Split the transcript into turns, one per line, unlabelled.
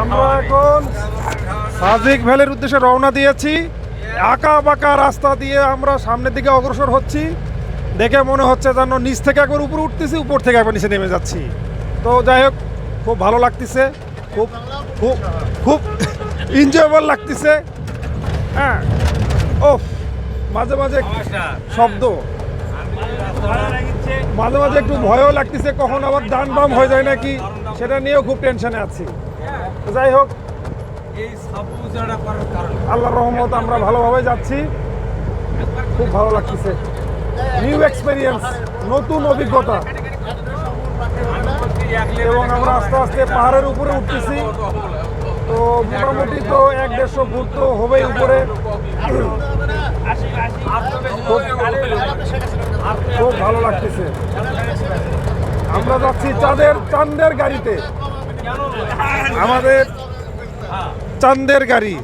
আমরা এখন সাজেক ভ্যালির উদ্দেশ্যে রওনা দিয়েছি। আঁকা বাঁকা রাস্তা দিয়ে আমরা সামনের দিকে অগ্রসর হচ্ছি। দেখে মনে হচ্ছে যেন নিচ থেকে একবার উপরে উঠতেছি, উপর থেকে একবার নিচে নেমে যাচ্ছি। তো যাই হোক, খুব ভালো লাগতেছে, খুব খুব খুব এনজয়েবল লাগতেছে। হ্যাঁ, ও মাঝে মাঝে শব্দ, মাঝে মাঝে একটু ভয়ও লাগতেছে, কখন আবার ডান বাম হয়ে যায় নাকি সেটা নিয়েও খুব টেনশনে আছি। যাই হোক, আল্লাহর রহমত আমরা ভালোভাবে যাচ্ছি, খুব ভালো লাগতেছে। নিউ এক্সপেরিয়েন্স, নতুন অভিজ্ঞতা। এবং আমরা আস্তে আস্তে পাহাড়ের উপরে উঠতেছি। তো মোটামুটি তো 1-150 ফুট তো হবেই উপরে। খুব ভালো লাগতেছে। আমরা যাচ্ছি চাঁদের গাড়িতে, আমাদের চাঁদের গাড়ি।